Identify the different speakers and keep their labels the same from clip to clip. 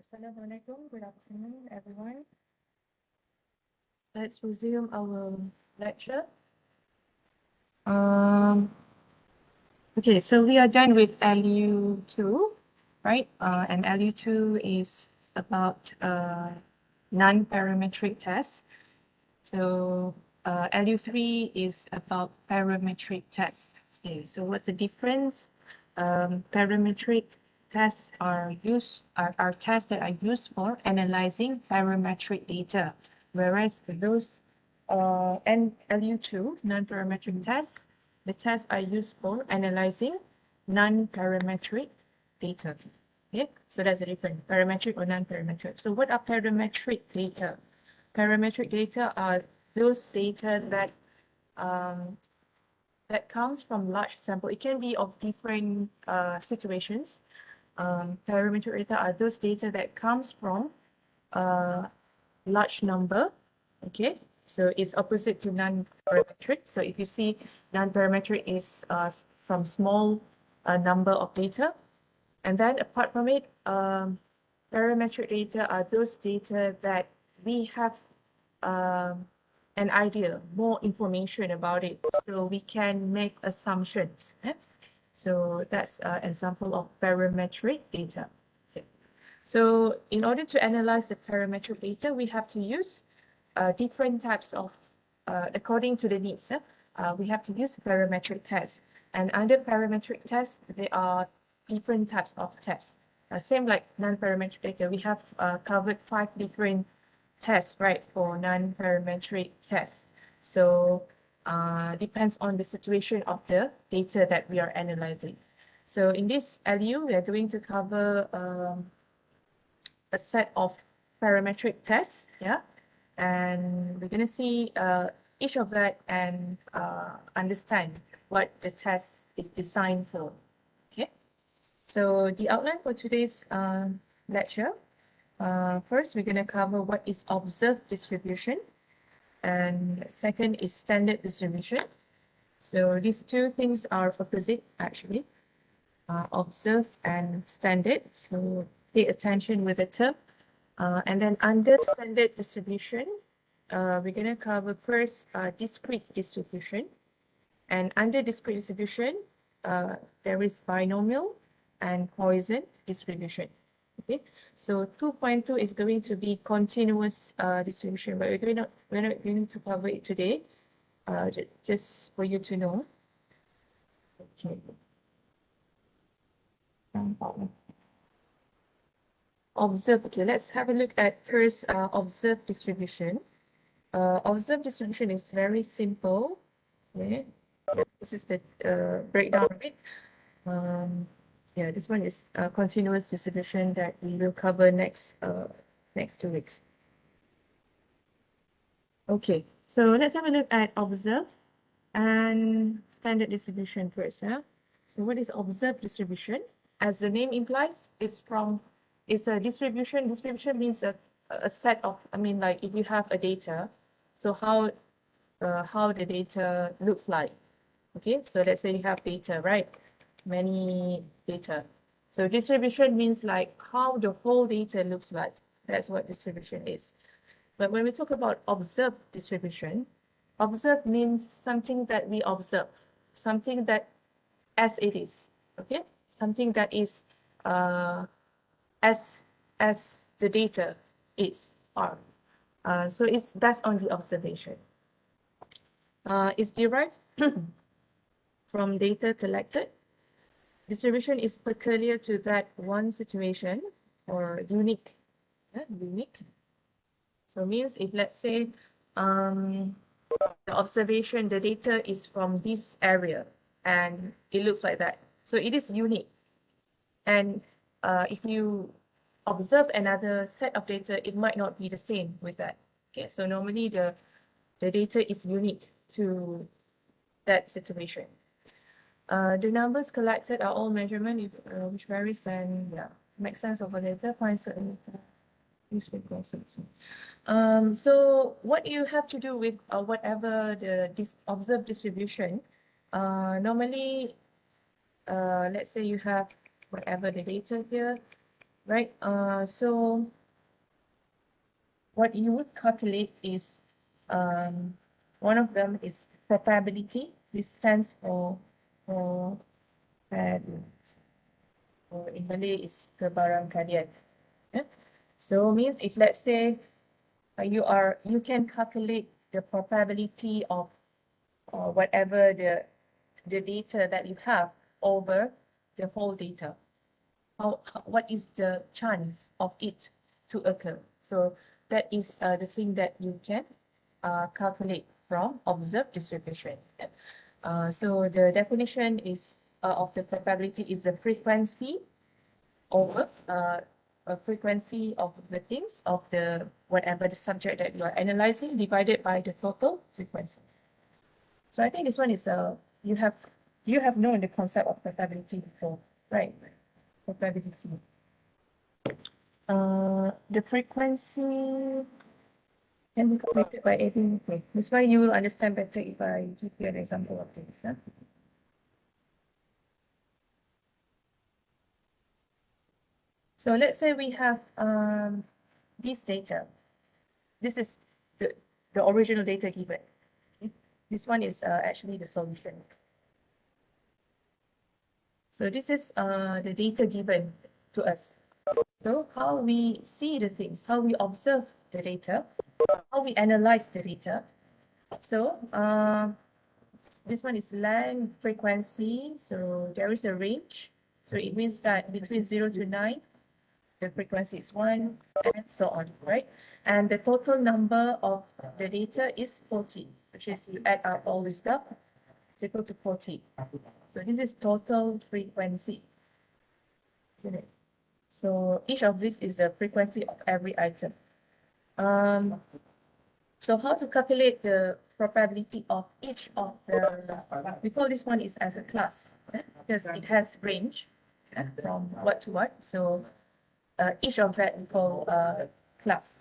Speaker 1: Assalamualaikum, good afternoon, everyone. Let's resume our lecture. Okay, so we are done with LU2, right? And LU2 is about non-parametric tests. So LU3 is about parametric tests. Okay, so what's the difference? Parametric tests are tests that are used for analyzing parametric data, whereas those and LU2 non-parametric tests, the tests are used for analyzing non-parametric data. Okay, so that's the difference, parametric or non-parametric. So what are parametric data? Parametric data are those data that that comes from large sample. It can be of different situations. Parametric data are those data that comes from a large number. Okay, so it's opposite to non-parametric. So if you see non-parametric is from small number of data, and then apart from it, parametric data are those data that we have an idea, more information about it, so we can make assumptions. So that's an example of parametric data. Okay. So in order to analyze the parametric data, we have to use different types of, according to the needs, we have to use parametric tests. And under parametric tests, there are different types of tests. Same like non-parametric data, we have covered 5 different tests, right, for non-parametric tests. So depends on the situation of the data that we are analyzing. So in this LU, we are going to cover a set of parametric tests, yeah, and we're going to see each of that and understand what the test is designed for. Okay, so the outline for today's lecture. First, we're going to cover what is observed distribution, and second is standard distribution. So these two things are opposite, actually, observed and standard. So pay attention with the term. And then under standard distribution, we're going to cover first discrete distribution. And under discrete distribution, there is binomial and Poisson distribution. Okay, so 2.2 is going to be continuous distribution, but we're not going to cover it today, just for you to know. Okay. Observe. Okay, let's have a look at first observed distribution. Observed distribution is very simple. Okay, this is the breakdown of it. Yeah, this one is a continuous distribution that we will cover next 2 weeks. Okay, so let's have a look at observed and standard distribution first. So what is observed distribution? As the name implies, it's a distribution. Distribution means a set of, I mean, like if you have a data, so how the data looks like. Okay, so let's say you have data, right? Many data. So distribution means like how the whole data looks like. That's what distribution is. But when we talk about observed distribution, observed means something that we observe, something that as it is, okay? Something that is as the data is, are. So it's based on the observation. It's derived from data collected. Distribution is peculiar to that one situation or unique. Unique. So means if let's say the observation, the data is from this area and it looks like that. So it is unique. And if you observe another set of data, it might not be the same with that. Okay, so normally the data is unique to that situation. The numbers collected are all measurement if, which varies, then yeah, make sense of the data, find certain useful concepts. So what you have to do with whatever the observed distribution, normally, let's say you have whatever the data here, right? So what you would calculate is one of them is probability. This stands for or in Malay is kebarangkalian. Yeah? So means if let's say you can calculate the probability of whatever the data that you have over the whole data. What is the chance of it to occur? So that is the thing that you can calculate from observed distribution. So the definition is of the probability is the frequency over a frequency of the things of the whatever the subject that you are analyzing divided by the total frequency. So I think this one is you have known the concept of probability before, right? Probability. The frequency can be calculated by adding. Okay, this one you will understand better if I give you an example of this. Huh? So let's say we have this data. This is the original data given. This one is actually the solution. So this is the data given to us. So how we see the things, how we observe the data, how we analyze the data. So this one is length, frequency. So there is a range. So it means that between 0 to 9, the frequency is 1, and so on, right? And the total number of the data is 40, which is you add up all this stuff, it's equal to 40. So this is total frequency, isn't it? So each of this is the frequency of every item. So how to calculate the probability of each of the, we call this one is as a class, because it has range from what to what. So each of that we call class.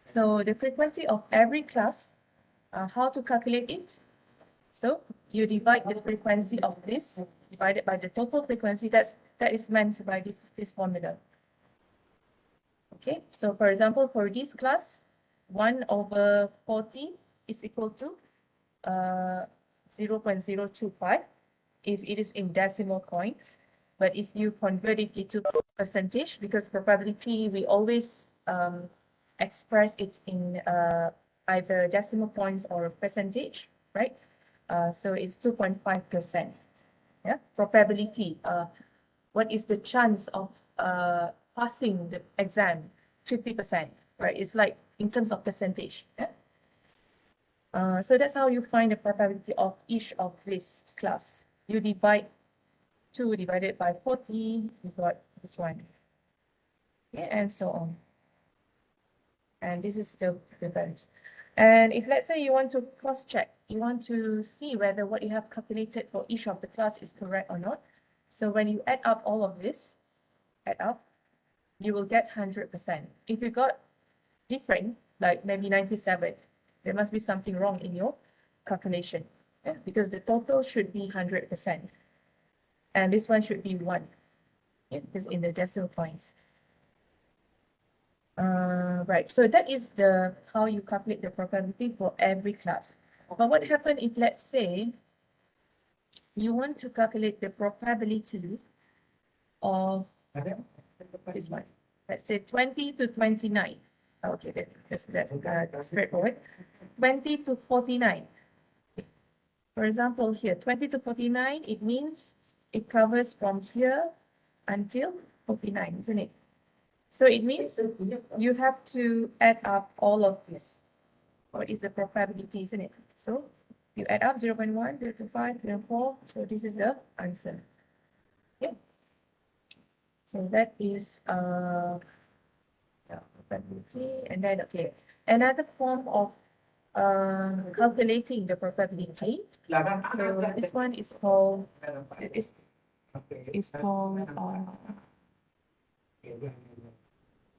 Speaker 1: So the frequency of every class, how to calculate it? So you divide the frequency of this divided by the total frequency that is meant by this formula. Okay, so for example, for this class, 1 over 40 is equal to 0.025 if it is in decimal points. But if you convert it into percentage, because probability, we always express it in either decimal points or percentage, right? So it's 2.5%. Yeah, probability. What is the chance of passing the exam? 50%, right? It's like in terms of percentage. Yeah? So that's how you find the probability of each of this class. You divide 2 divided by 40, you got this one. Okay, and so on. And this is the values. And if let's say you want to cross-check, you want to see whether what you have calculated for each of the class is correct or not. So when you add up all of this, add up, you will get 100%. If you got different, like maybe 97, there must be something wrong in your calculation, because the total should be 100%. And this one should be 1, because in the decimal points. Right, so that is the how you calculate the probability for every class. But what happens if, let's say, you want to calculate the probability of this one? Let's say 20 to 29. Okay, that's straightforward. 20 to 49. For example, here, 20 to 49, it means it covers from here until 49, isn't it? So it means you have to add up all of this. What is the probability, isn't it? So you add up 0.1, 0.5, 0.4. So this is the answer. Yeah. So that is probability. And then, okay, another form of calculating the probability. So this one is called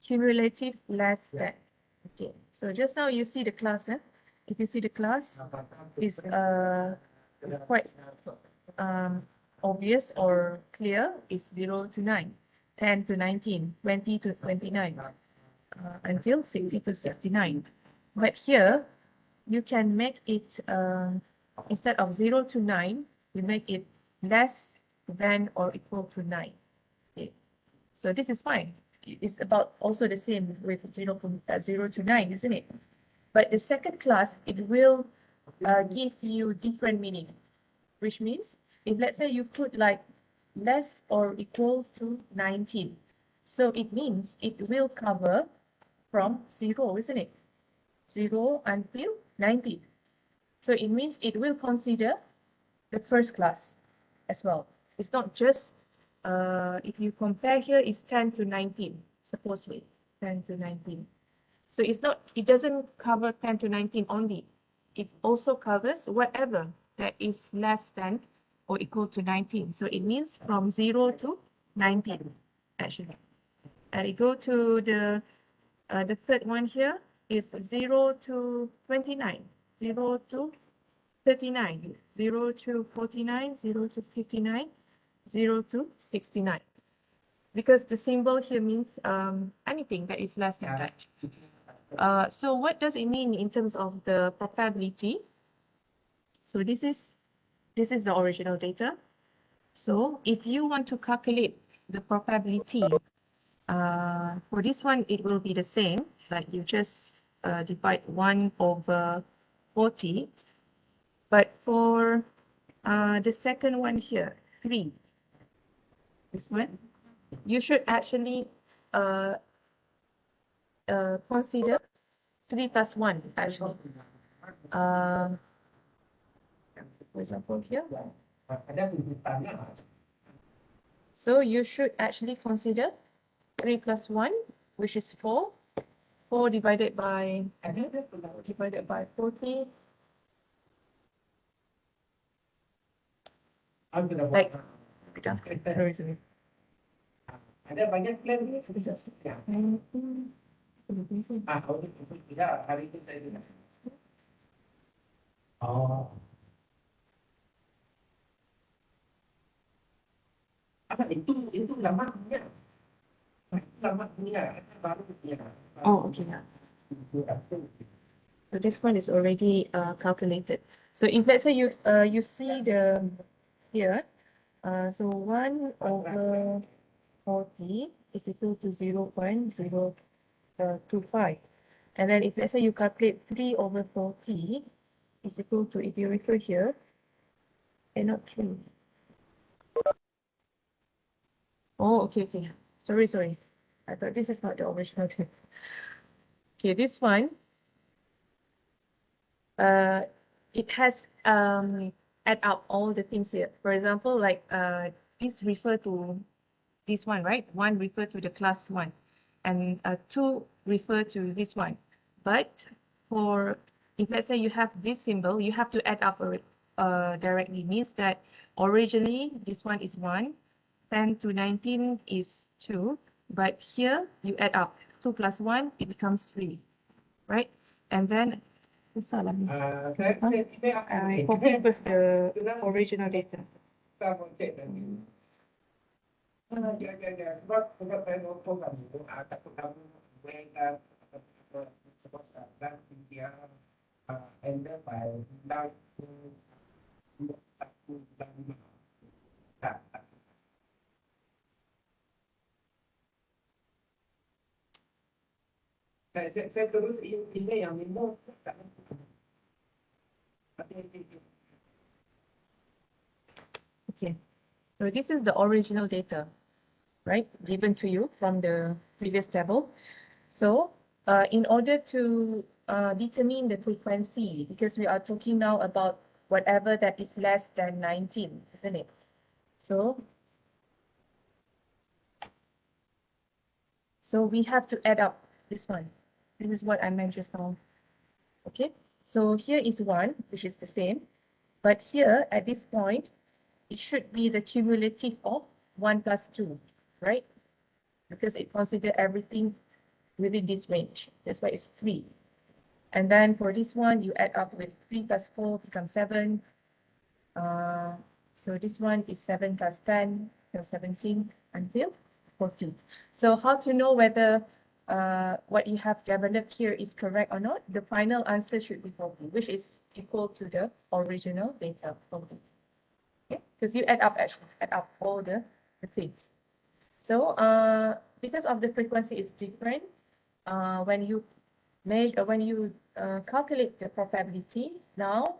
Speaker 1: cumulative less than. Okay, so just now you see the class. If you see the class is quite obvious or clear. Is 0 to 9, 10 to 19, 20 to 29, until 60 to 69. But here you can make it instead of 0 to 9, you make it less than or equal to 9. Okay, so this is fine. It's about also the same with 0 to 9, isn't it? But the second class, it will give you different meaning, which means if let's say you put like less or equal to 19, so it means it will cover from 0, isn't it? 0 until 19. So it means it will consider the first class as well. It's not just, if you compare here, it's 10 to 19, supposedly, 10 to 19. So it's not, it doesn't cover 10 to 19 only. It also covers whatever that is less than or equal to 19. So it means from 0 to 19, actually. And it go to the third one here is 0 to 29, 0 to 39, 0 to 49, 0 to 59, 0 to 69. Because the symbol here means anything that is less than that. So what does it mean in terms of the probability? So this is the original data. So if you want to calculate the probability, for this one, it will be the same, but you just divide 1 over 40. But for the second one here, 3, this one, you should actually consider 3 plus 1, actually. For example, here. So you should actually consider 3 plus 1, which is 4. 4 divided by 40. Like, sorry.
Speaker 2: Ada banyak plan ni sekejap. Tidak, hari itu saya tidak. Oh. Apa itu lama punya. Lama punya, baru punya.
Speaker 1: Oh, okay. So this one is already calculated. So if let's say you see the here, so 1 over 40 is equal to 0.025. And then if let's say you calculate 3 over 40 is equal to, if you refer here, and not 3. Oh, okay. Sorry. I thought this is not the original thing. Okay, this one, it has add up all the things here. For example, like this refer to this one, right? 1 refer to the class 1, and 2 refer to this one. But for, if let's say you have this symbol, you have to add up directly. Means that originally this one is 1, 10 to 19 is 2, but here you add up 2 plus 1, it becomes 3, right? And then copy was the original data.
Speaker 2: Sebab saya mau program itu ada program mereka dan dia ended by now saya terus ini yang minum.
Speaker 1: Okay, so this is the original data, right, given to you from the previous table. So in order to determine the frequency, because we are talking now about whatever that is less than 19, isn't it? So we have to add up this one. This is what I meant just now. Okay, So here is 1, which is the same. But here, at this point, it should be the cumulative of 1 plus 2, right? Because it considers everything within this range. That's why it's 3. And then for this one, you add up with 3 plus 4 becomes 7. So this one is 7 plus 10, so 17 until 14. So how to know whether what you have developed here is correct or not? The final answer should be 40, which is equal to the original data 40. Okay, because you add up all the things. So because of the frequency is different, when you calculate the probability, now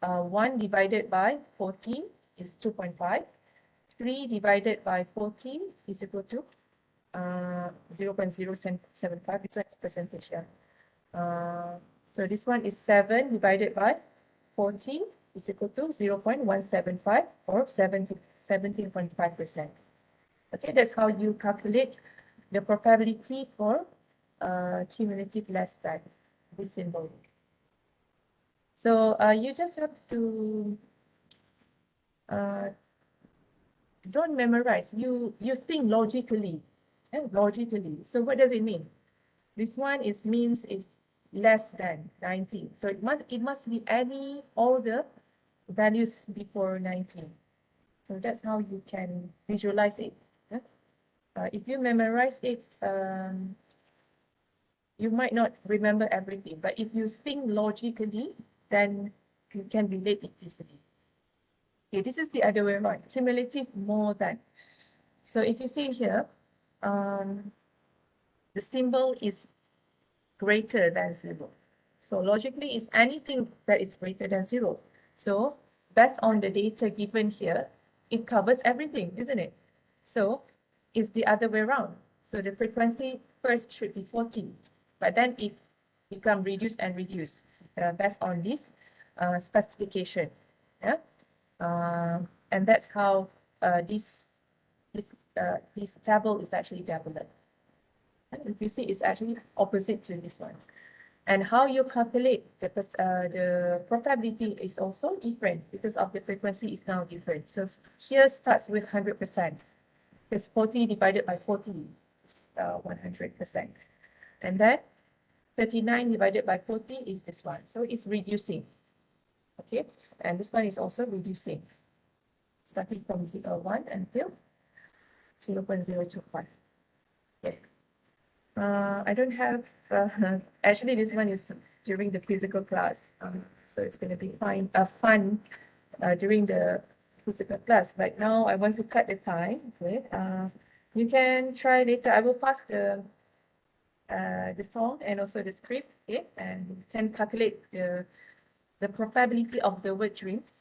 Speaker 1: 1 divided by 14 is 2.5. 3 divided by 14 is equal to 0.075. This one is percentage. Yeah. So this one is 7 divided by 14 is equal to 0.175 or 17.5%. Okay, that's how you calculate the probability for cumulative less than this symbol. So you just have to don't memorize. You think logically, logically. So what does it mean? This one means it's less than 19. So it must be all the values before 19. So that's how you can visualize it. If you memorize it, you might not remember everything, but if you think logically, then you can relate it easily. Okay, this is the other way around, cumulative more than. So if you see here, the symbol is greater than 0. So logically, it's anything that is greater than 0. So based on the data given here, it covers everything, isn't it? So it's the other way around. So the frequency first should be 40, but then it becomes reduced and reduced based on this specification. Yeah, and that's how this table is actually developed. And if you see, it's actually opposite to this one. And how you calculate the probability is also different because of the frequency is now different. So here starts with 100%. Because 40 divided by 40 is 100%. And then 39 divided by 40 is this one. So it's reducing. Okay, and this one is also reducing, starting from 0.1 until 0.025. Okay. I don't have, actually this one is during the physical class. So it's going to be fun during the physical class. But now I want to cut the time. Okay. You can try later. I will pass the song and also the script. Okay, and you can calculate the probability of the word dreams.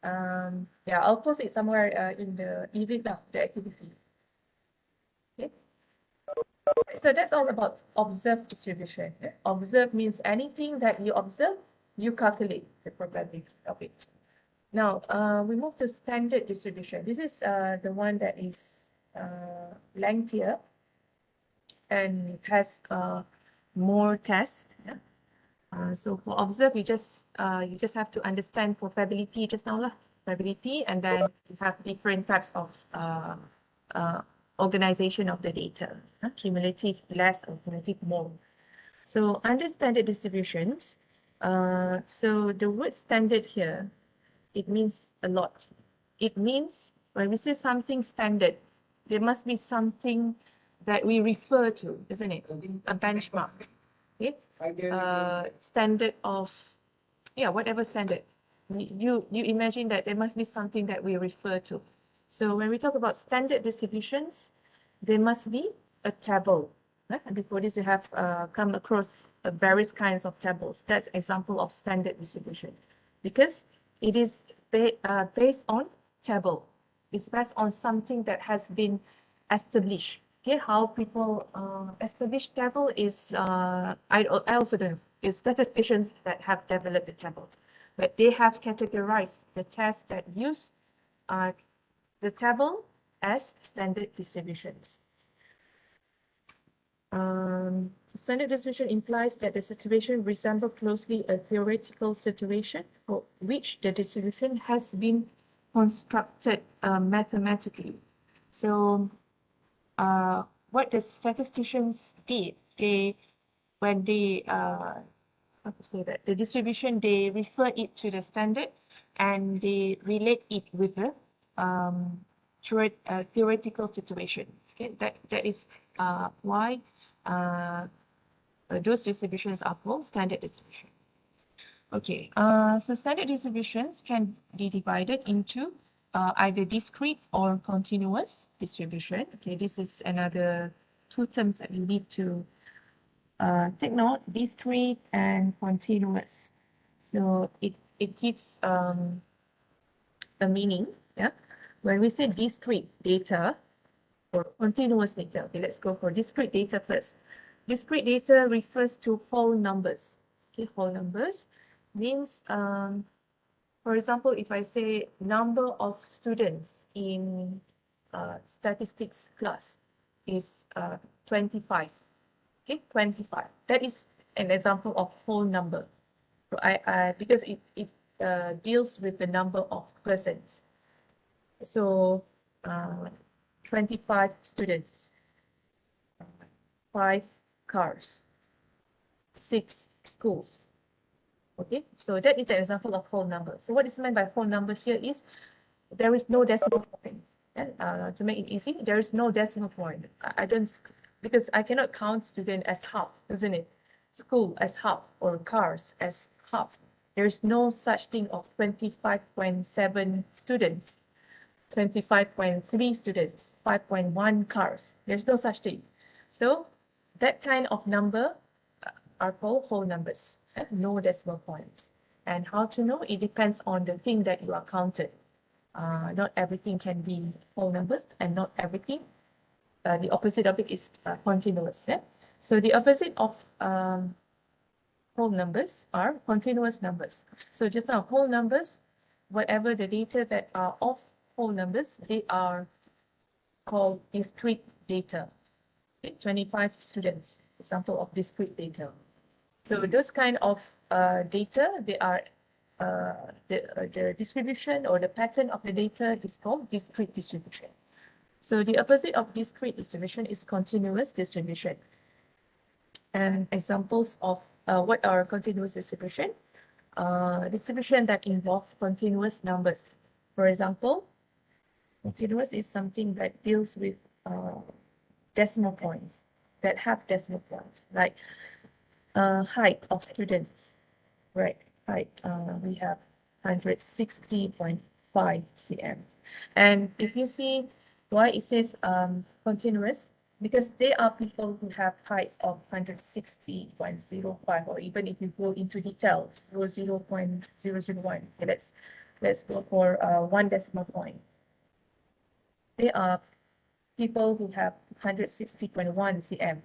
Speaker 1: Yeah, I'll post it somewhere in the event of the activity. Okay. So that's all about observed distribution. Observe means anything that you observe, you calculate the probability of it. Now, we move to standard distribution. This is the one that is lengthier and has more tests. Yeah? So for observe, you just have to understand probability just now, probability, and then you have different types of organization of the data, cumulative less or cumulative more. So under standard distributions, so the word standard here, it means a lot. It means when we say something standard, there must be something that we refer to, isn't it? A benchmark. Okay? Standard of, yeah, whatever standard. You imagine that there must be something that we refer to. So when we talk about standard distributions, there must be a table. Right? And before this, you have come across various kinds of tables. That's example of standard distribution, because it is based on table. It's based on something that has been established. Okay, how people establish table is I also don't know. It's statisticians that have developed the tables, but they have categorized the tests that use the table as standard distributions. Standard distribution implies that the situation resembles closely a theoretical situation for which the distribution has been constructed mathematically. So what the statisticians did, when they how to say that, the distribution, they refer it to the standard and they relate it with a theoretical situation. Okay, that is why those distributions are called standard distribution. Okay, so standard distributions can be divided into either discrete or continuous distribution. Okay, this is another two terms that you need to take note: discrete and continuous. So it gives a meaning. Yeah, when we say discrete data or continuous data. Okay, let's go for discrete data first. Discrete data refers to whole numbers. Okay, whole numbers means, for example, if I say number of students in statistics class is 25. Okay, 25. That is an example of whole number. So because it deals with the number of persons. So 25 students, 5 cars, 6 schools. Okay, so that is an example of whole number. So what is meant by whole number here is there is no decimal point. And to make it easy, there is no decimal point. I don't, because I cannot count student as half, isn't it? School as half or cars as half. There is no such thing of 25.7 students, 25.3 students, 5.1 cars. There's no such thing. So that kind of number are called whole numbers, no decimal points. And how to know? It depends on the thing that you are counted. Not everything can be whole numbers, and not everything. The opposite of it is continuous. Yeah? So the opposite of whole numbers are continuous numbers. So just now, whole numbers, whatever the data that are of whole numbers, they are called discrete data. Okay? 25 students, example of discrete data. So those kind of data, they are the distribution or the pattern of the data is called discrete distribution. So the opposite of discrete distribution is continuous distribution. And examples of what are continuous distribution? Distribution that involve continuous numbers. For example, continuous is something that deals with decimal points, that have decimal points, like height of students, right? Height, we have 160.5 cm. And if you see why it says continuous, because there are people who have heights of 160.05, or even if you go into detail, 0.001. Okay, let's go for 1 decimal point. There are people who have 160.1 cm,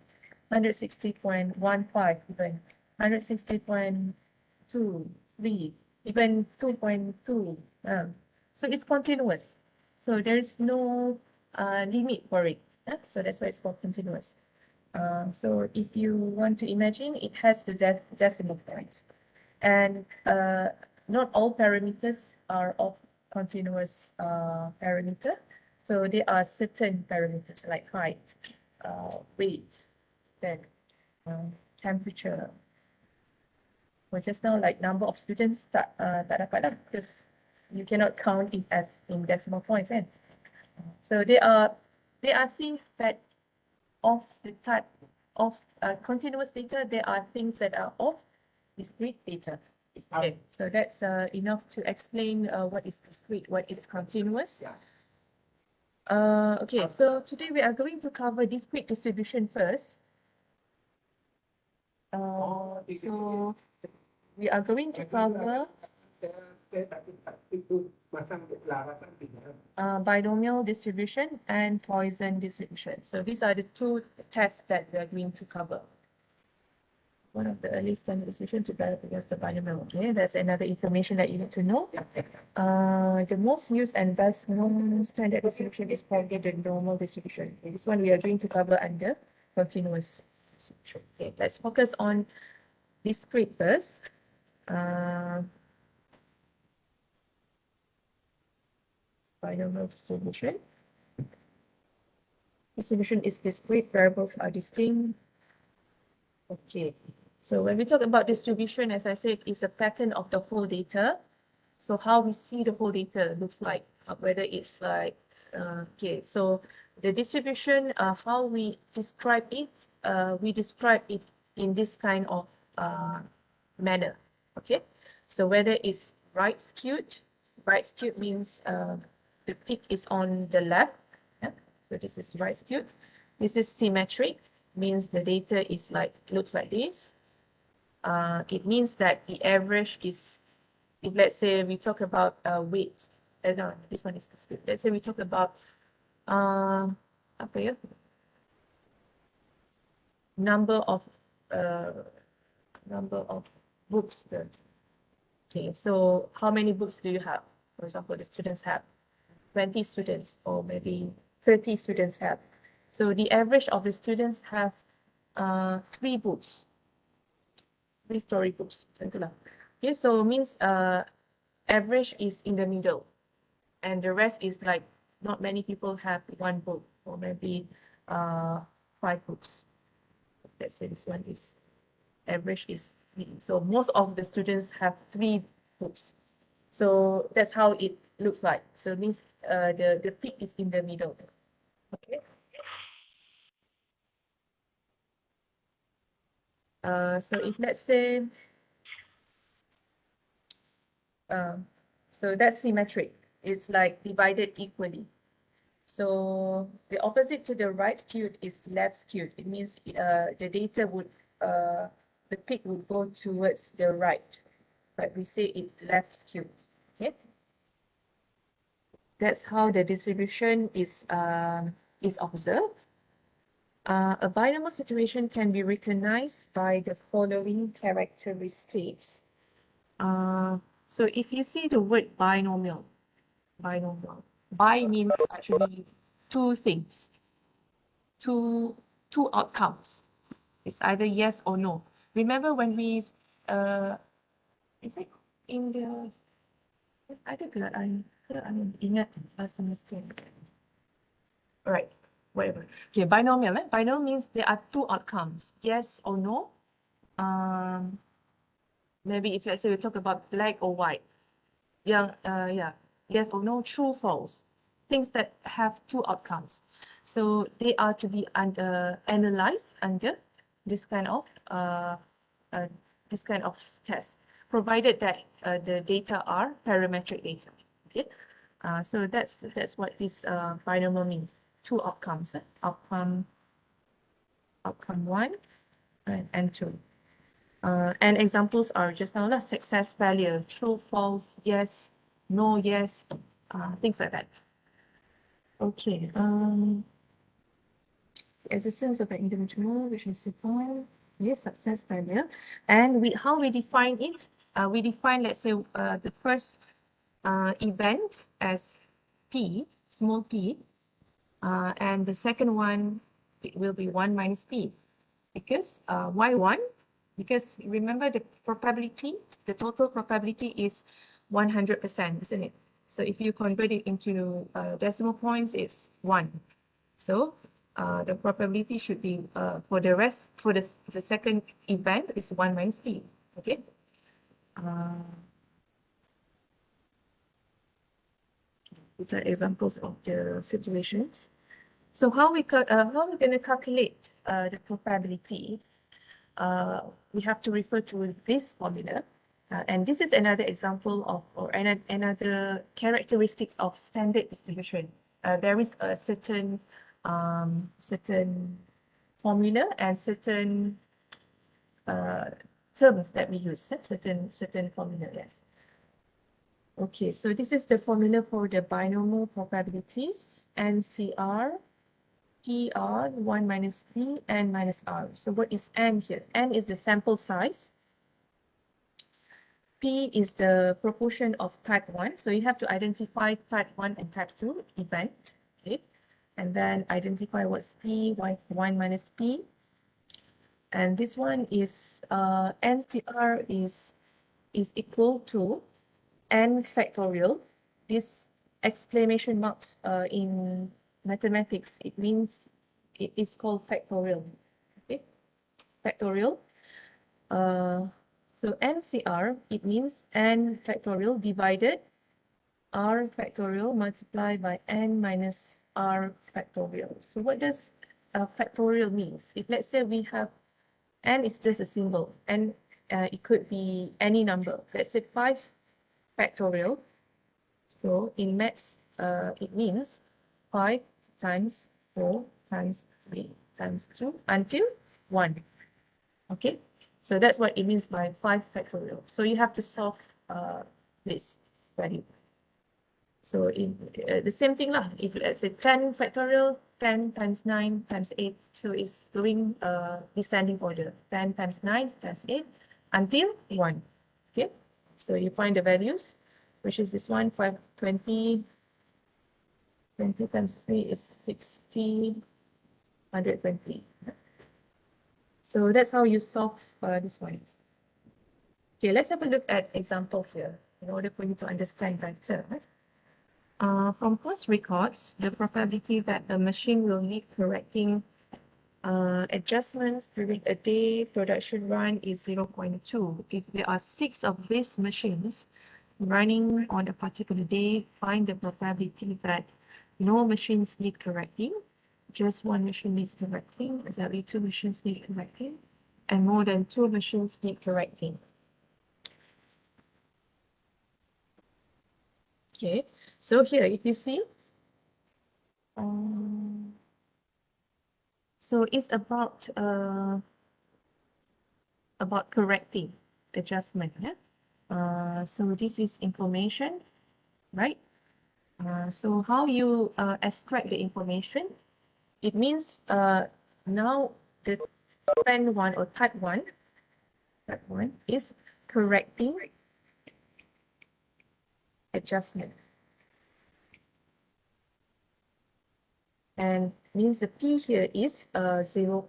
Speaker 1: 160.15, even 160.2, 3, even 2.2. So it's continuous. So there's no limit for it. So that's why it's called continuous. So if you want to imagine, it has the decimal points. And not all parameters are of continuous parameter. So there are certain parameters like height, weight, then temperature. Well, just now, like number of students, tak dapat lah, because you cannot count it as in decimal points, kan? So there are things that of the type of continuous data. There are things that are of discrete data. Okay, so that's enough to explain what is discrete, what is continuous. Okay, so today we are going to cover discrete distribution first. So we are going to cover binomial distribution and Poisson distribution. So these are the two tests that we are going to cover. One of the earliest standard distribution to develop against the binomial. Okay, that's another information that you need to know. The most used and best known standard distribution is probably the normal distribution. Okay, this one we are going to cover under continuous distribution. Okay, let's focus on discrete first. Binomial distribution. Distribution is discrete, variables are distinct. Okay, so when we talk about distribution, as I said, it's a pattern of the whole data. So how we see the whole data looks like, whether it's like, okay, so the distribution, how we describe it in this kind of manner, okay? So whether it's right skewed means the peak is on the left, yeah? So this is right skewed. This is symmetric, means the data is like, looks like this. It means that the average is, if let's say we talk about weight, no, this one is the script. Let's say we talk about apa ya? Number of books. Okay, so how many books do you have? For example, the students have 20 students, or maybe 30 students have. So the average of the students have 3 books, 3 storybooks. Okay, so means average is in the middle, and the rest is like not many people have 1 book, or maybe 5 books. Let's say this one is average is 3. So most of the students have 3 books. So that's how it looks like. So it means the peak is in the middle. Okay. So if let's say, so that's symmetric. It's like divided equally. So the opposite to the right skewed is left skewed. It means the data would, the peak would go towards the right, but we say it left skewed. Okay. That's how the distribution is observed. A binomial situation can be recognized by the following characteristics. So if you see the word binomial, bi means actually 2 things, two outcomes. It's either yes or no. Remember when we, is it in the, ada ke I ingat semester. Alright, whatever. Okay, binomial. Binomial means there are 2 outcomes, yes or no. Maybe if let's say we talk about black or white, yeah, yes or no, true, false, things that have 2 outcomes. So they are to be analyzed under this kind of test, provided that the data are parametric data. Okay, so that's what this binomial means. 2 outcomes, outcome 1 and 2. And examples are just now, success, failure, true, false, yes, no, yes, things like that. Okay. Existence of an individual which is defined, yes, success, failure. And how we define it? We define, let's say, the first event as P, small p, and the second one, it will be 1 minus P. Because, why 1? Because remember the probability, the total probability is 100%, isn't it? So if you convert it into decimal points, it's 1. So the probability should be, for the rest, for the second event, is 1 minus P. Okay. These are examples of the situations. So how we going to calculate the probability? We have to refer to this formula, and this is another example of, or another characteristics of standard distribution. There is a certain formula and certain terms that we use, certain formula. Yes. Okay, so this is the formula for the binomial probabilities, NCR, PR, 1 minus P, N minus R. So what is N here? N is the sample size. P is the proportion of type 1. So you have to identify type 1 and type 2 event. Okay. And then identify what's P, 1 minus P. And this one is NCR is equal to n factorial. This exclamation marks in mathematics, it means it is called factorial. Okay, factorial. So NCR, it means n factorial divided r factorial multiplied by n minus r factorial. So what does factorial means? If let's say we have n is just a symbol, and it could be any number. Let's say 5 factorial. So in maths, it means 5 times 4 times 3 times 2 until 1. Okay, so that's what it means by 5 factorial. So you have to solve this value. So in the same thing lah. If let's say 10 factorial, 10 times 9 times 8. So it's going descending order. 10 times 9 times 8 until 1. Okay, so you find the values, which is this one, 520. 20 times 3 is 60, 120. So that's how you solve this one. Okay, let's have a look at example here in order for you to understand better. From past records, the probability that the machine will need correcting adjustments during a day production run is 0.2. If there are 6 of these machines running on a particular day, find the probability that no machines need correcting, just one machine needs correcting, exactly 2 machines need correcting, and more than 2 machines need correcting. Okay, so here if you see, so it's about correcting adjustment. Yeah? So this is information, right? So how you extract the information? It means now the pen 1 or type 1 is correcting adjustment. And means the P here is 0.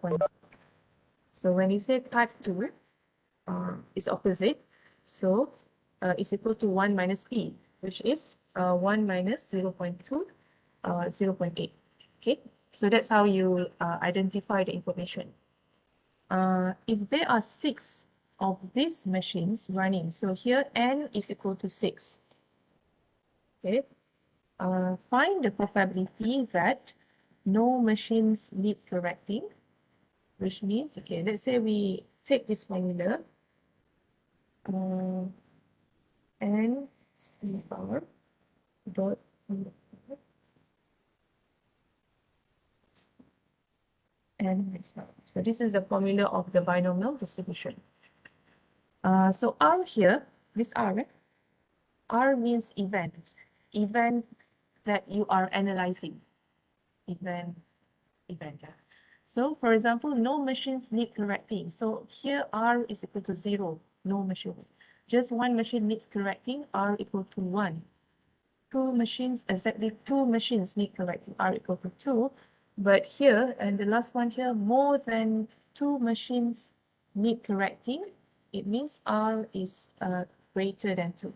Speaker 1: So when you say type 2, it's opposite. So it's equal to 1 minus P, which is 1 minus 0.2, 0.8. Okay, so that's how you identify the information. If there are 6 of these machines running, so here n is equal to 6. Okay, find the probability that no machines need correcting, which means, okay, let's say we take this formula, n c power dot n. So this is the formula of the binomial distribution. So R here, this R, right? R means event that you are analyzing. Event. So for example, no machines need correcting. So here R is equal to 0, no machines. Just one machine needs correcting, R equal to 1. 2 machines, exactly 2 machines need correcting, R equal to 2. But here, and the last one here, more than 2 machines need correcting, it means R is greater than 2.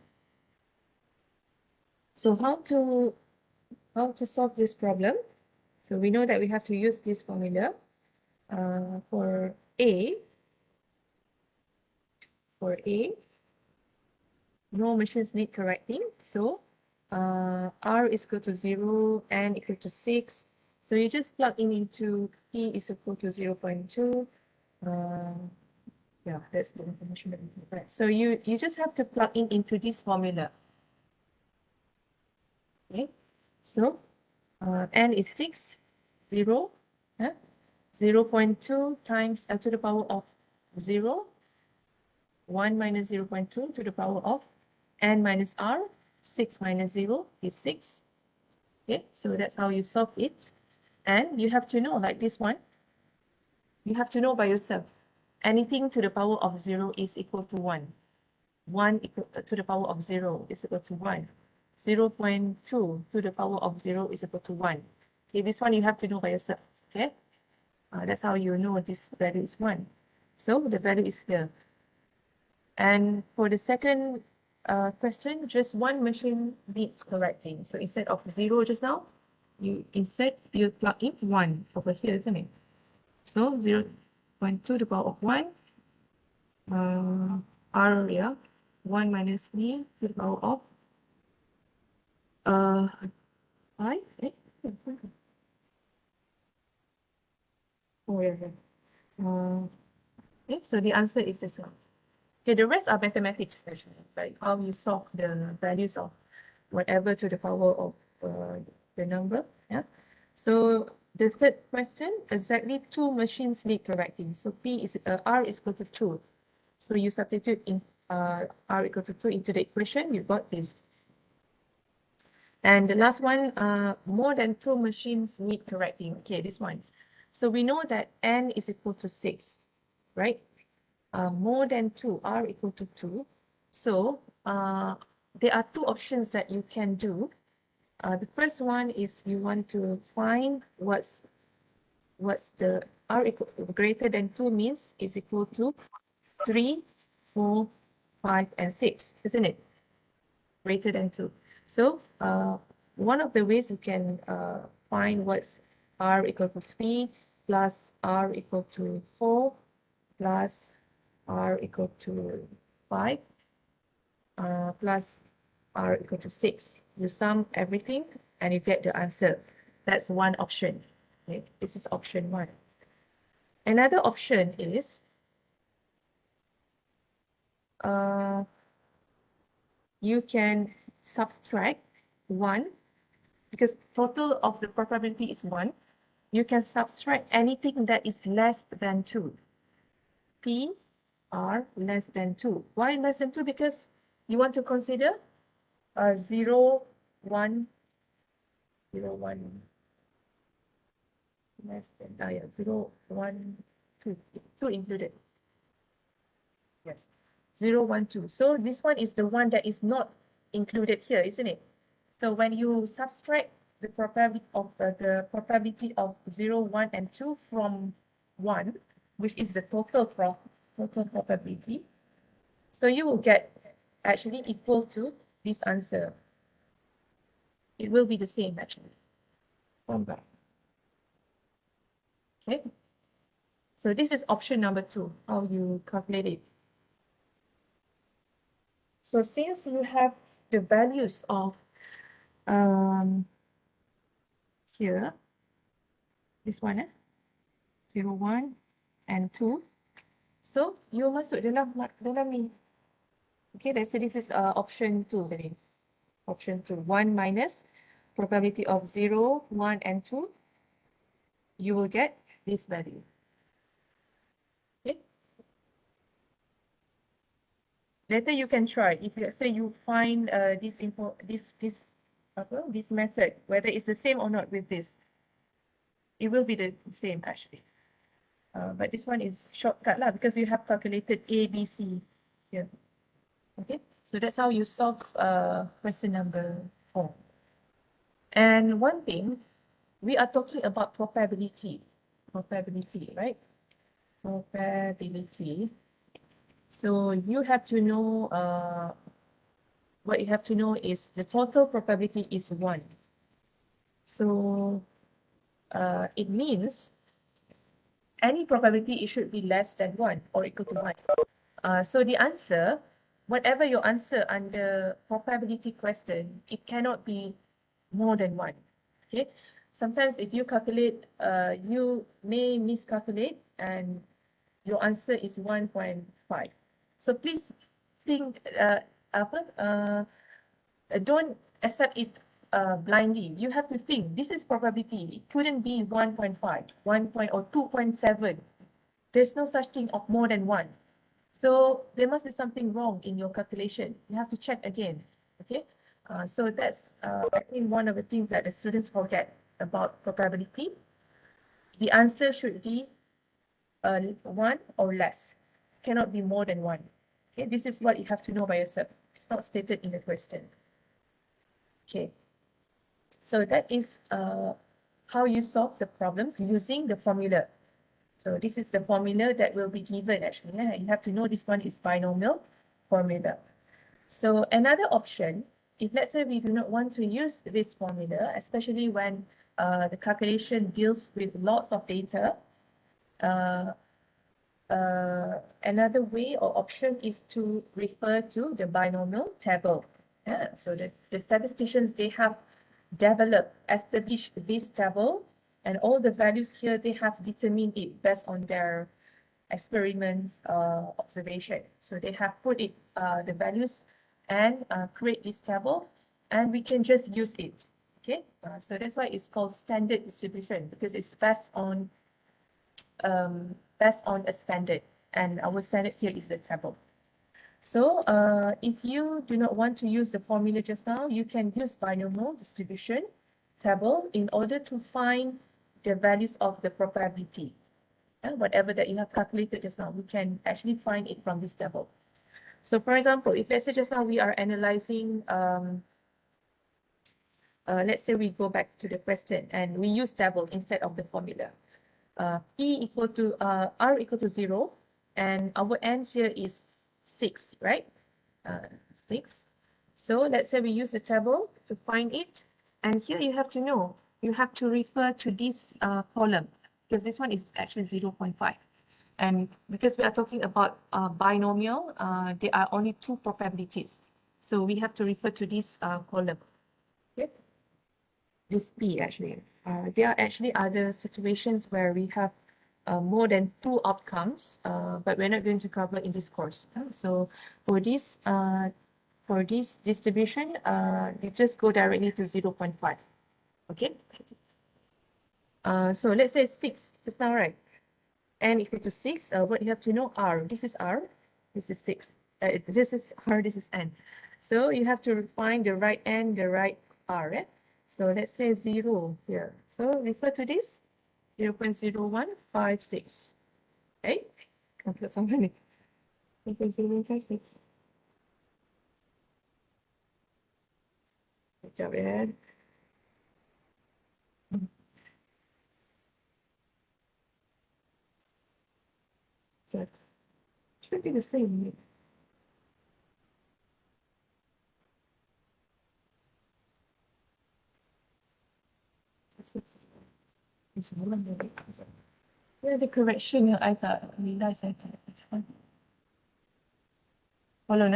Speaker 1: So how to solve this problem? So we know that we have to use this formula for A. For A, no machines need correcting. So R is equal to 0, N equal to 6. So you just plug in into P is equal to 0.2. Yeah, that's the information that we get. So you just have to plug in into this formula. Okay, so N is 6, 0, 0.2 times to the power of 0, 1 minus 0.2 to the power of n minus r. 6 minus 0 is 6. Okay, so that's how you solve it. And you have to know, like this one, you have to know by yourself. Anything to the power of 0 is equal to 1. 1 equal to the power of 0 is equal to 1. 0.2 to the power of 0 is equal to 1. Okay, this one you have to know by yourself. Okay, that's how you know this value is 1. So the value is here. And for the second question, just one machine needs correcting. So instead of 0 just now, you plug in 1 over here, isn't it? So 0.2 to the power of 1, R, yeah, 1 minus d to the power of 5, oh yeah, okay, so the answer is this one. Okay, the rest are mathematics, actually, like how you solve the values of whatever to the power of the number. Yeah. So the third question, exactly 2 machines need correcting. So R is equal to 2. So you substitute in R equal to 2 into the equation, you got this. And the last one, more than 2 machines need correcting. Okay, this one. So we know that n is equal to 6, right? More than 2, R equal to 2. So there are 2 options that you can do. The first one is you want to find what's the R equal greater than 2 means is equal to 3, 4, 5, and 6, isn't it? Greater than 2. So one of the ways you can find what's R equal to 3 plus R equal to 4 plus R equal to 5 plus R equal to 6. You sum everything and you get the answer. That's one option. Okay? This is option 1. Another option is you can subtract 1 because total of the probability is 1. You can subtract anything that is less than 2. P R less than 2. Why less than 2? Because you want to consider 0, 1, 0, 1, less than, yeah, 0, 1, 2, 2 included. Yes, 0, 1, 2. So this one is the one that is not included here, isn't it? So when you subtract the probability of 0, 1, and 2 from 1, which is the total probability, so you will get actually equal to this answer. It will be the same actually. From back. Okay. So this is option number 2, how you calculate it. So since you have the values of here, this one, 0, 1, and 2. So you masuk dalam ni. Okay, let's say this is option 2 tadi. Option 2, 1 minus probability of 0, 1, and 2. You will get this value. Okay. Later you can try. If let's say you find this method, whether it's the same or not with this, it will be the same actually. But this one is shortcut lah because you have calculated A, B, C here. Okay, so that's how you solve question number 4. And one thing, we are talking about probability, right? Probability. So you have to know, what you have to know is the total probability is 1. So it means any probability, it should be less than 1 or equal to 1. So the answer, whatever your answer under probability question, it cannot be more than 1. Okay. Sometimes if you calculate, you may miscalculate and your answer is 1.5. So please think, don't accept it blindly. You have to think, this is probability. It couldn't be 1.5, 1 point or 2.7. There's no such thing of more than 1. So there must be something wrong in your calculation. You have to check again. Okay. So that's, I think, one of the things that the students forget about probability. The answer should be 1 or less. It cannot be more than 1. Okay, this is what you have to know by yourself. It's not stated in the question. Okay, so that is how you solve the problems using the formula. So this is the formula that will be given actually. Yeah? You have to know this one is binomial formula. So another option, if let's say we do not want to use this formula, especially when the calculation deals with lots of data, another way or option is to refer to the binomial table. Yeah, so the statisticians, they have established this table, and all the values here, they have determined it based on their experiments observation. So they have put it the values and create this table, and we can just use it. Okay, so that's why it's called standard distribution, because it's based on a standard, and our standard here is the table. So if you do not want to use the formula just now, you can use binomial distribution table in order to find the values of the probability. Whatever that you have calculated just now, you can actually find it from this table. So for example, if let's say just now we are analyzing, let's say we go back to the question and we use table instead of the formula. P equal to R equal to 0, and our n here is 6, right? 6. So let's say we use the table to find it, and here you have to know, you have to refer to this column, because this one is actually 0.5. And because we are talking about binomial, there are only 2 probabilities. So we have to refer to this column. Okay? This P actually. There are actually other situations where we have more than 2 outcomes, but we're not going to cover in this course. So for this distribution, you just go directly to 0.5. Okay. So let's say 6 just now, right? N equal to 6. What you have to know, R. This is R. This is 6. This is R. This is N. So you have to find the right N, the right R. Right? So let's say 0 here. So refer to this 0.0156. Okay? Complete something. 0.0156. Good job, Ed. So it should be the same. Yeah, the correction I thought realized I thought it's fine. Hold on.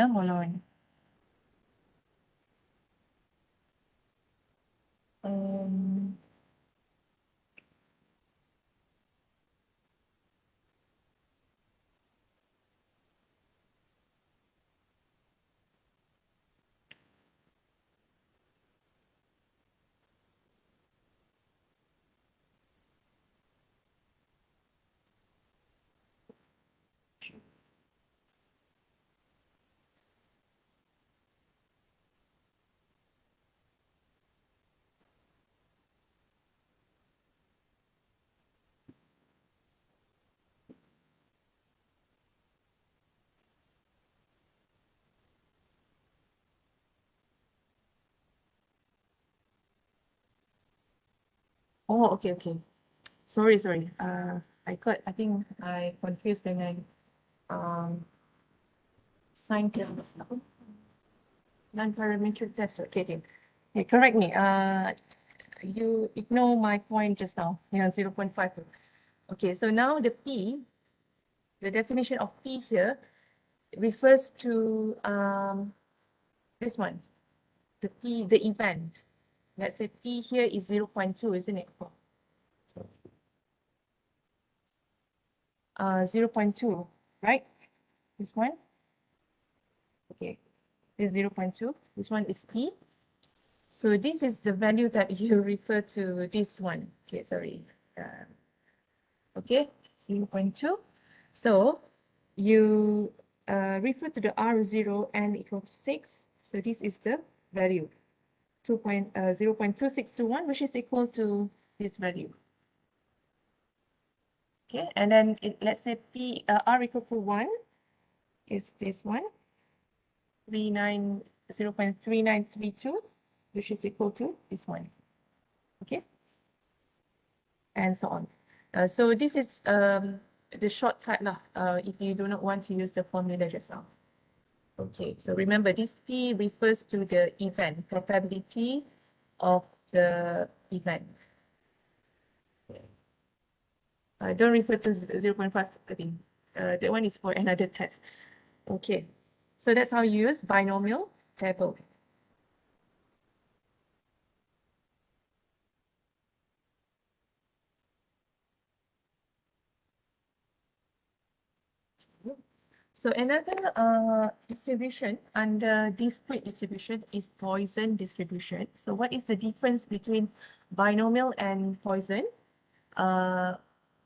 Speaker 1: Um, oh, okay. Sorry. I think I confused dengan sign terms. Non-parametric test. Okay. Hey, correct me. You ignore my point just now. Yeah, 0.5. Okay, so now the P, the definition of P here refers to this one. The P, the event. Let's say P here is 0.2, isn't it? So 0.2, right? This one. Okay, this 0.2. This one is P. So this is the value that you refer to this one. Okay, sorry. Okay, 0.2. So you refer to the R0 n equal to 6. So this is the value, 0.2621, which is equal to this value. Okay, and then let's say R equal to 1 is this one, 0.3932, which is equal to this one. Okay, and so on. So this is the shortcut lah, if you do not want to use the formula just now. Okay, so remember this P refers to the event, probability of the event. Don't refer to 0.5, I think. That one is for another test. Okay, so that's how you use binomial table. So another distribution under discrete distribution is Poisson distribution. So what is the difference between binomial and Poisson?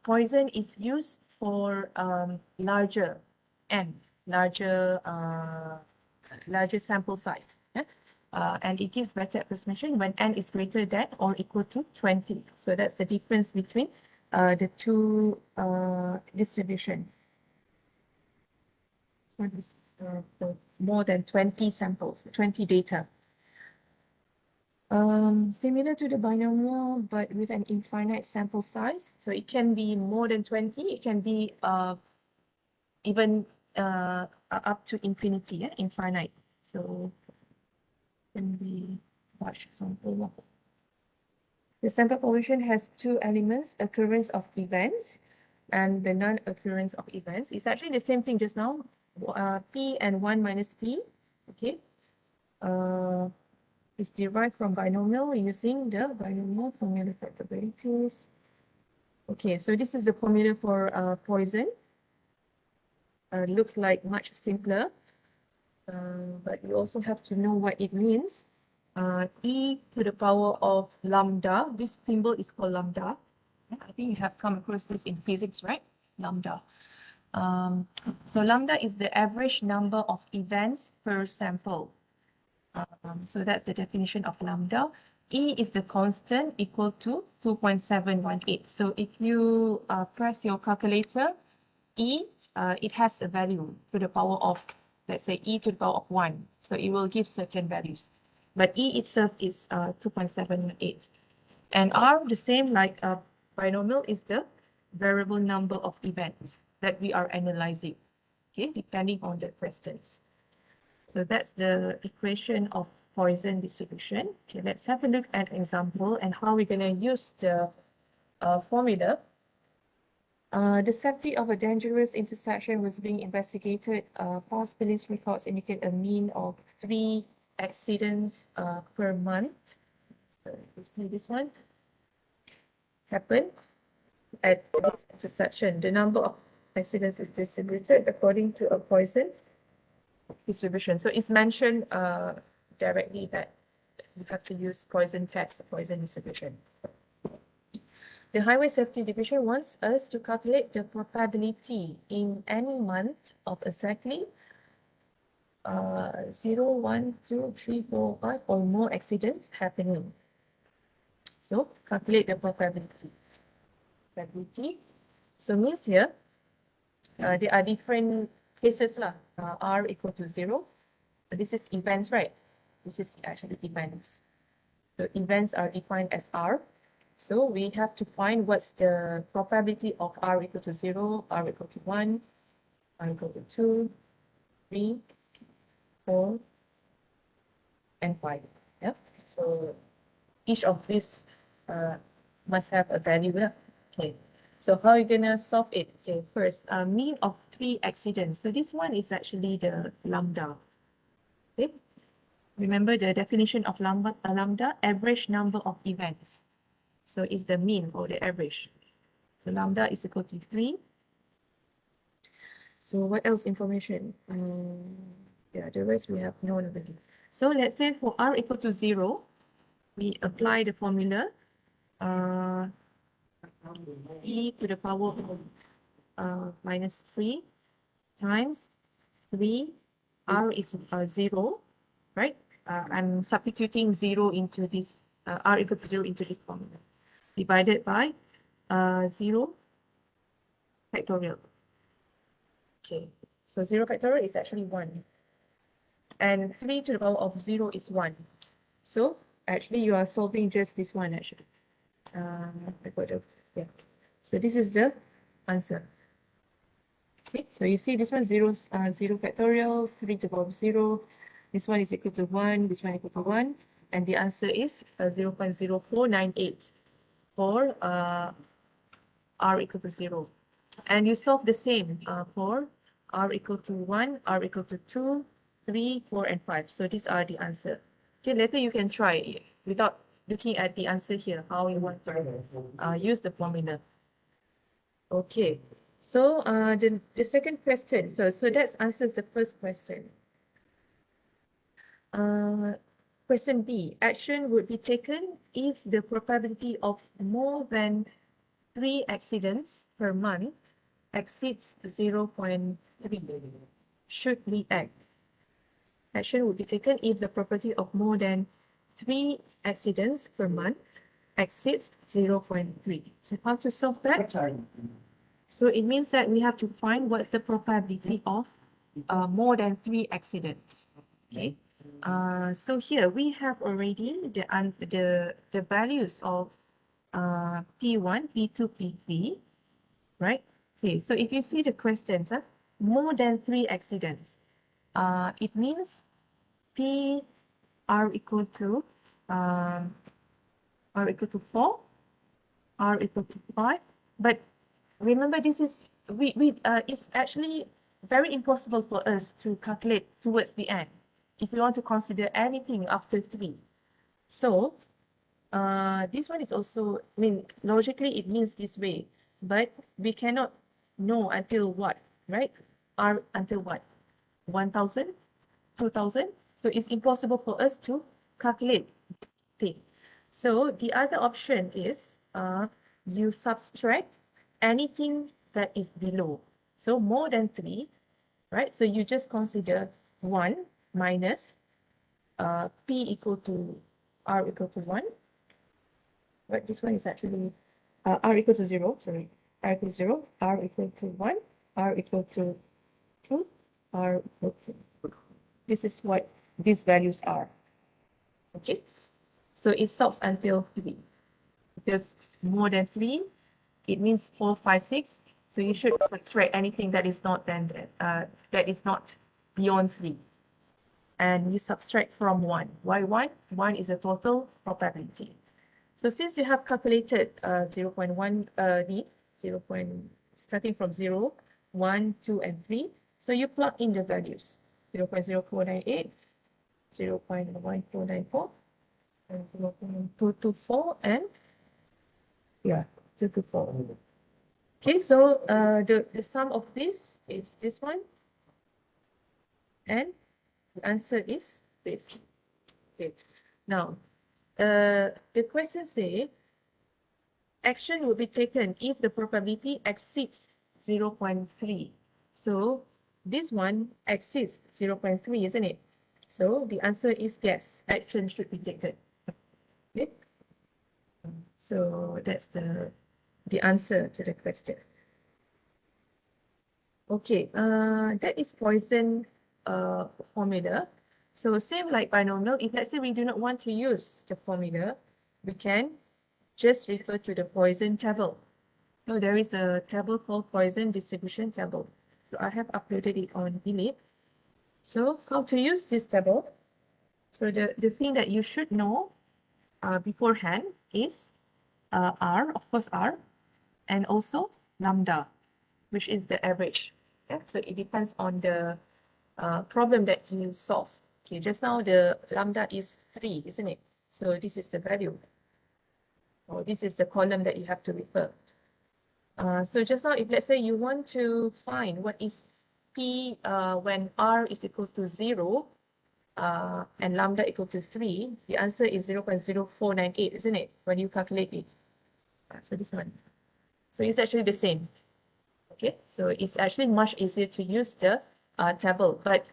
Speaker 1: Poisson is used for larger n, larger sample size. And it gives better approximation when n is greater than or equal to 20. So that's the difference between the two distribution. So this for more than 20 samples, 20 data. Similar to the binomial, but with an infinite sample size. So it can be more than 20, it can be even up to infinity, yeah? Infinite. So it can be large sample. The sample population has two elements, occurrence of events and the non-occurrence of events. It's actually the same thing just now, P and 1 minus P, okay? Is derived from binomial using the binomial formula for probabilities. Okay, so this is the formula for Poisson. Looks like much simpler, but you also have to know what it means. E to the power of lambda. This symbol is called lambda. I think you have come across this in physics, right? Lambda. So lambda is the average number of events per sample. So that's the definition of lambda. E is the constant equal to 2.718. So if you press your calculator, E, it has a value to the power of, let's say, E to the power of 1. So it will give certain values. But E itself is 2.78. And R, the same like binomial, is the variable number of events that we are analyzing, okay, depending on the questions. So that's the equation of Poisson distribution. Okay, let's have a look at an example and how we're going to use the formula. The safety of a dangerous intersection was being investigated. Past police records indicate a mean of 3 accidents per month. So you see this one happen at this intersection. The number of accidents is distributed according to a Poisson distribution. So it's mentioned directly that you have to use Poisson test, Poisson distribution. The Highway Safety Division wants us to calculate the probability in any month of exactly 0, 1, 2, 3, 4, 5 or more accidents happening. So calculate the probability. So means here there are different cases lah. R equal to 0. This is events, right? This is actually events. The events are defined as R. So we have to find what's the probability of R equal to 0, R equal to 1, R equal to 2, 3, 4, and 5. Yep. So each of these must have a value. Okay. So how are you gonna solve it? Okay, first, mean of 3 accidents. So this one is actually the lambda. Okay. Remember the definition of lambda, average number of events. So it's the mean or the average. So lambda is equal to 3. So what else information? Yeah, the rest we have known already. So let's say for R equal to 0, we apply the formula e to the power of minus 3 times 3. R is 0, right? I'm substituting 0 into this, R equal to 0 into this formula. Divided by 0 factorial. Okay, so 0 factorial is actually 1. And 3 to the power of 0 is 1. So actually you are solving just this one actually. Yeah. So this is the answer. Okay, so you see this one 0 factorial, 3 to the power of 0. This one is equal to 1, this one equal to 1. And the answer is 0.0498 for r equal to 0. And you solve the same for r equal to 1, r equal to 2, 3, 4, and 5. So these are the answer. Okay, later you can try it without looking at the answer here, how you want to use the formula. Okay, so the second question, so that answers the first question. Question B, action would be taken if the probability of more than 3 accidents per month exceeds 0.3. Should we act? Action would be taken if the probability of more than 3 accidents per month exceeds 0.3. So how to solve that? So it means that we have to find what's the probability of more than 3 accidents. Okay. So here we have already the values of P1, P2, P3, right? Okay, so if you see the questions, more than 3 accidents, it means P r equal to 4, r equal to 5. But remember, this is it's actually very impossible for us to calculate towards the end if we want to consider anything after 3. So this one is also, I mean, logically it means this way, but we cannot know until what, right? R until what? 1,000, 2,000. So it's impossible for us to calculate thing. So the other option is you subtract anything that is below. So more than 3, right? So you just consider 1 minus P equal to R equal to 1. But this one is actually R equal to 0, sorry. R equal to 0, R equal to 1, R equal to 2, R equal to. This is what these values are. Okay. So it stops until 3. Because more than 3, it means 4, 5, 6. So you should subtract anything that is not that is not beyond 3. And you subtract from 1. Why 1? 1 is the total probability. So since you have calculated 0.1 starting from 0, 1, 2, and 3, so you plug in the values 0.0498, 0.1494, and 0.224, and 224. Okay, so the sum of this is this one, and the answer is this. Okay, now the question says action will be taken if the probability exceeds 0.3. So this one exceeds 0.3, isn't it? So the answer is yes, action should be taken. Okay, so that's the answer to the question. Okay, that is Poisson formula. So same like binomial, if let's say we do not want to use the formula, we can just refer to the Poisson table. So there is a table called Poisson distribution table. So I have uploaded it on Elite. So how to use this table? So the thing that you should know beforehand is R, of course R, and also lambda, which is the average. Yeah? So it depends on the problem that you solve. Okay, just now the lambda is 3, isn't it? So this is the value. Or this is the column that you have to refer. So just now, if let's say you want to find what is P when R is equal to 0 and lambda equal to 3, the answer is 0.0498, isn't it? When you calculate it. So this one. So it's actually the same. Okay, so it's actually much easier to use the table, but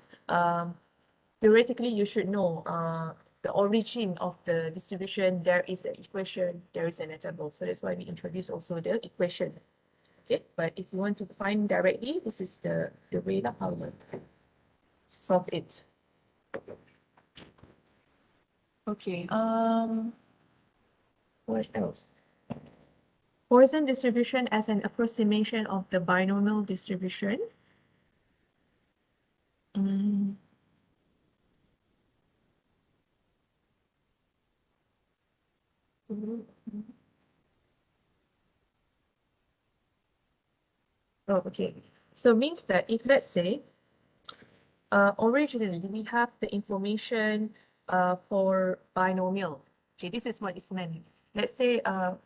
Speaker 1: theoretically you should know the origin of the distribution. There is an equation, there is a table. So that's why we introduce also the equation. Okay, but if you want to find directly, this is the way that how you solve it. Okay, what else? Poisson distribution as an approximation of the binomial distribution. Oh, okay. So means that if let's say originally we have the information for binomial. Okay, this is what is meant. Let's say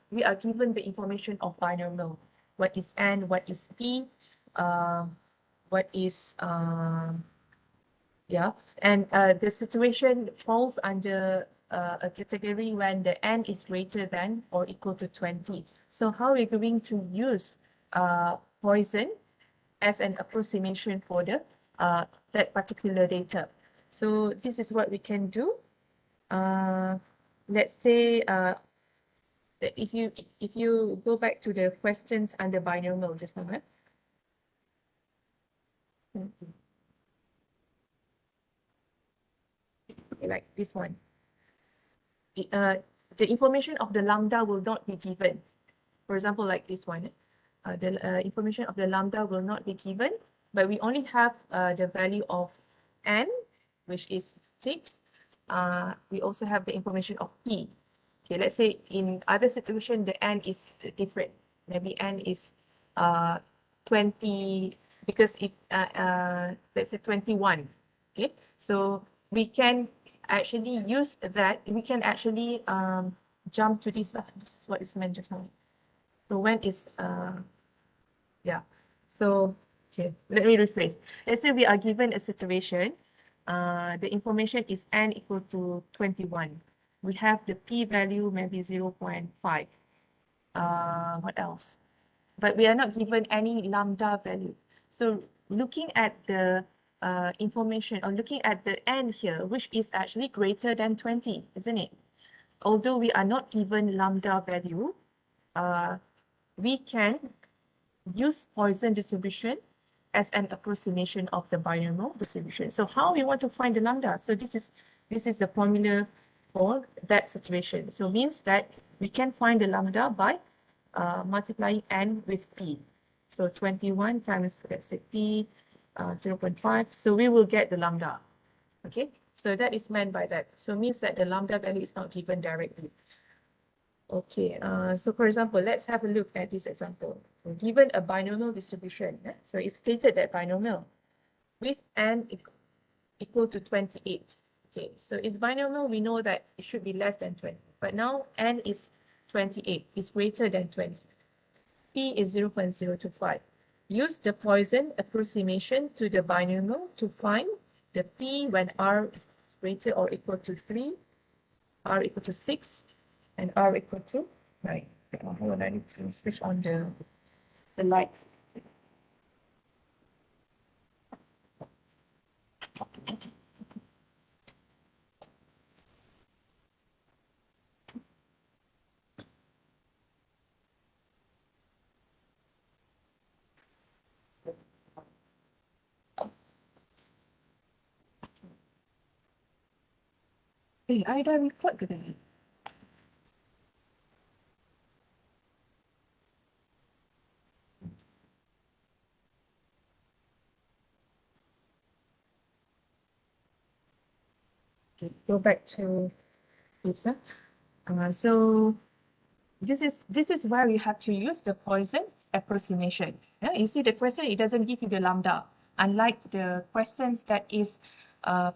Speaker 1: we are given the information of binomial. What is n, what is p, what is yeah, and the situation falls under a category when the n is greater than or equal to 20. So how are we going to use Poisson as an approximation for the that particular data? So this is what we can do. Let's say that if you go back to the questions under binomial just now, like this one. The information of the lambda will not be given. For example, like this one, the information of the lambda will not be given, but we only have the value of n, which is 6. We also have the information of p. Okay, let's say in other situation, the n is different. Maybe n is 20, because if let's say 21. Okay, so we can actually use that. We can actually jump to this. This is what is meant just now. So when is yeah. So okay, let me rephrase. Let's say we are given a situation. The information is n equal to 21. We have the p value maybe 0.5. What else? But we are not given any lambda value. So looking at the information, or looking at the n here, which is actually greater than 20, isn't it? Although we are not given lambda value, we can use Poisson distribution as an approximation of the binomial distribution. So how we want to find the lambda? So this is the formula for that situation. So means that we can find the lambda by multiplying n with p. So 21 times, let's say, p 0.5. So we will get the lambda. Okay, so that is meant by that. So means that the lambda value is not given directly. Okay, so for example, let's have a look at this example. So given a binomial distribution, so it's stated that binomial with n equal to 28. Okay, so it's binomial, we know that it should be less than 20, but now n is 28, it's greater than 20. P is 0.025. Use the Poisson approximation to the binomial to find the P when R is greater or equal to 3, R equal to 6, and R equal to 9. Hold on, I need to switch on the light. Eh, I dah record ke tadi? Okay, go back to this. So this is where you have to use the Poisson approximation. Yeah, you see the question, it doesn't give you the lambda, unlike the questions that is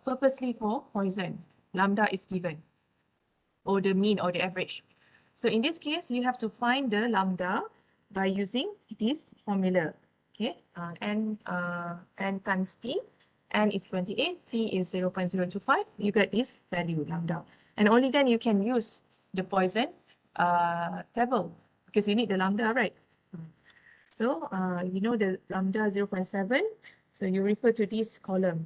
Speaker 1: purposely for Poisson. Lambda is given, or the mean or the average. So in this case, you have to find the lambda by using this formula. Okay, n times p, n is 28, p is 0.025. You get this value lambda, and only then you can use the Poisson table, because you need the lambda, right? So you know the lambda 0.7, so you refer to this column.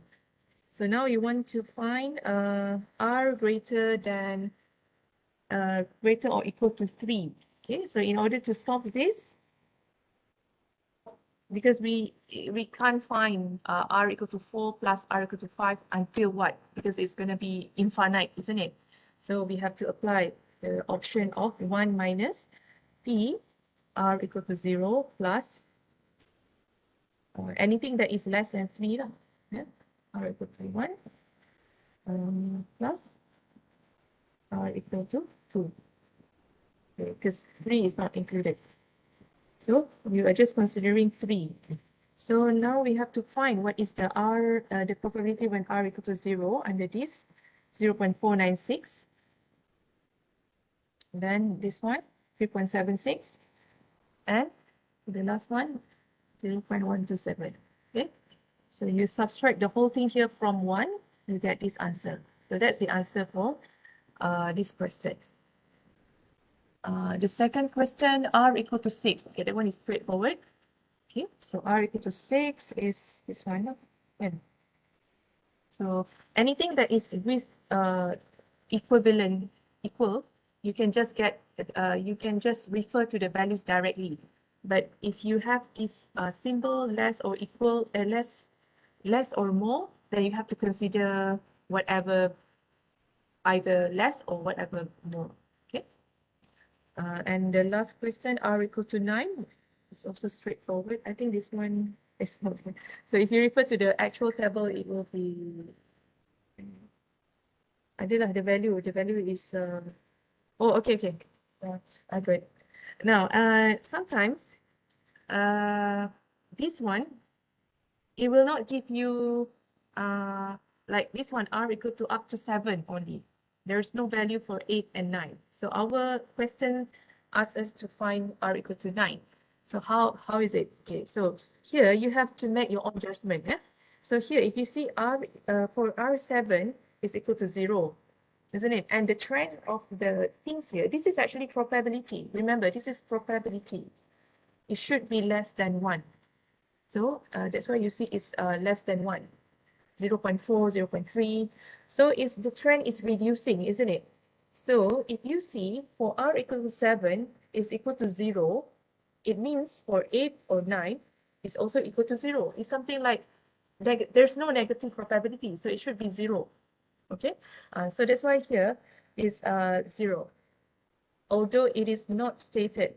Speaker 1: So now you want to find r greater than greater or equal to 3. Okay, so in order to solve this, because we can't find r equal to 4 plus r equal to 5 until what? Because it's going to be infinite, isn't it? So we have to apply the option of 1 minus p r equal to 0 plus anything that is less than 3 lah. Yeah? R equal to 1 plus r equal to 2. Because 3 is not included. So we are just considering 3. So now we have to find what is the the probability when r equal to 0 under this 0.496. Then this one 3.76, and the last one 0.127. Okay, so you subtract the whole thing here from 1, you get this answer. So that's the answer for this question. The second question, r equal to 6. Okay, that one is straightforward. Okay, so r equal to 6 is this one. And so anything that is with equal, you can just refer to the values directly. But if you have this symbol less or equal, less or more, then you have to consider whatever, either less or whatever more. Okay. And the last question, r equal to 9, it's also straightforward. I think this one is not. So if you refer to the actual table, it will be, adalah the value is, oh, okay. I got it. Now, sometimes, this one, it will not give you, like this one, r equal to up to 7 only. There's no value for 8 and 9. So our question asks us to find r equal to 9. So how is it? Okay, so here you have to make your own judgment. Yeah? So here, if you see for r7 is equal to 0, isn't it? And the trend of the things here, this is actually probability. Remember, this is probability. It should be less than 1. So that's why you see it's less than 1. 0.4, 0.3. So the trend is reducing, isn't it? So if you see for r equal to 7 is equal to 0, it means for 8 or 9 is also equal to 0. It's something like there's no negative probability, so it should be 0. Okay, so that's why here is 0. Although it is not stated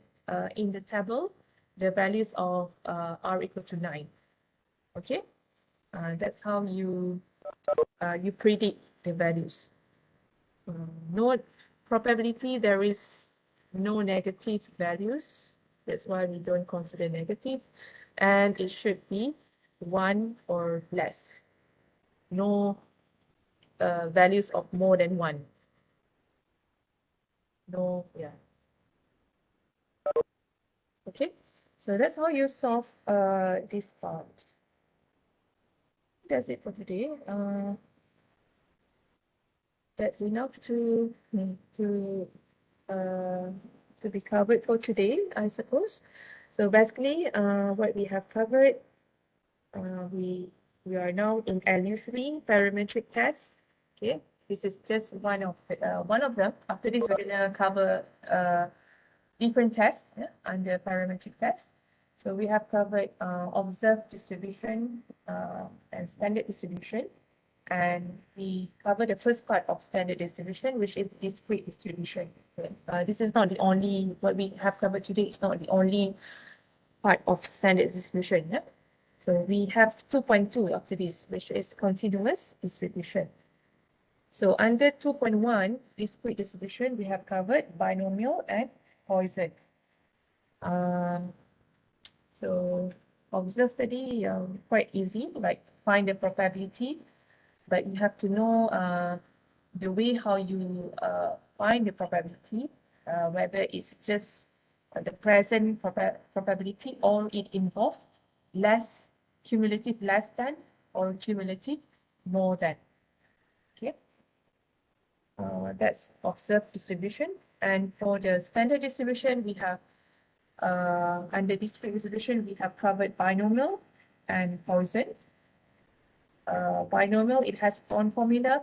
Speaker 1: in the table, the values of r equal to 9. Okay, that's how you predict the values. No probability, there is no negative values. That's why we don't consider negative. And it should be 1 or less. No values of more than 1. No, yeah. Okay, so that's how you solve this part. That's it for today. That's enough to be covered for today, I suppose. So basically, what we have covered, we are now in LU3 parametric tests. Okay, this is just one of them. After this, we're gonna cover different tests under parametric tests. So we have covered observed distribution and standard distribution. And we covered the first part of standard distribution, which is discrete distribution. This is not the only, what we have covered today, it's not the only part of standard distribution. Yeah? So we have 2.2 after this, which is continuous distribution. So under 2.1, discrete distribution, we have covered binomial and Poisson. So observe tadi quite easy, like find the probability, but you have to know the way how you find the probability, whether it's just the present probability or it involves cumulative less than or cumulative more than. Okay, that's observed distribution. And for the standard distribution, we have under discrete distribution, we have covered binomial and Poisson. Binomial, it has its own formula,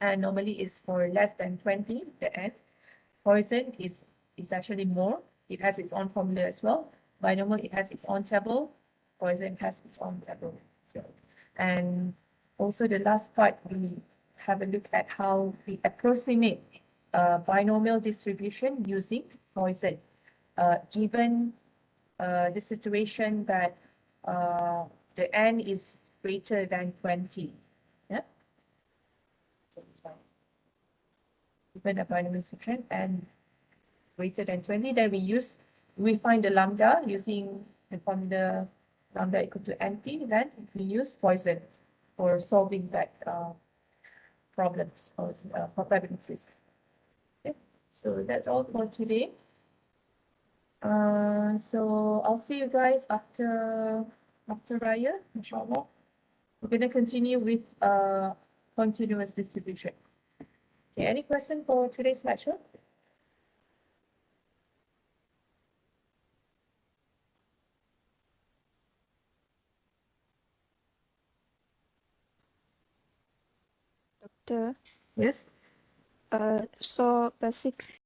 Speaker 1: and normally it's for less than 20, the end. Poisson is actually more. It has its own formula as well. Binomial, it has its own table. Poisson has its own table. So, and also the last part, we have a look at how we approximate binomial distribution using Poisson. given the situation that the n is greater than 20. Yeah. So it's fine. Given a binomial situation and greater than 20, then we find the lambda using the formula lambda equal to NP, then we use Poisson for solving that problems or probabilities. Okay, so that's all for today. So I'll see you guys after Raya, inshallah. We're going to continue with continuous distribution. Okay, any question for today's lecture?
Speaker 3: Doctor,
Speaker 1: Yes.
Speaker 3: so basically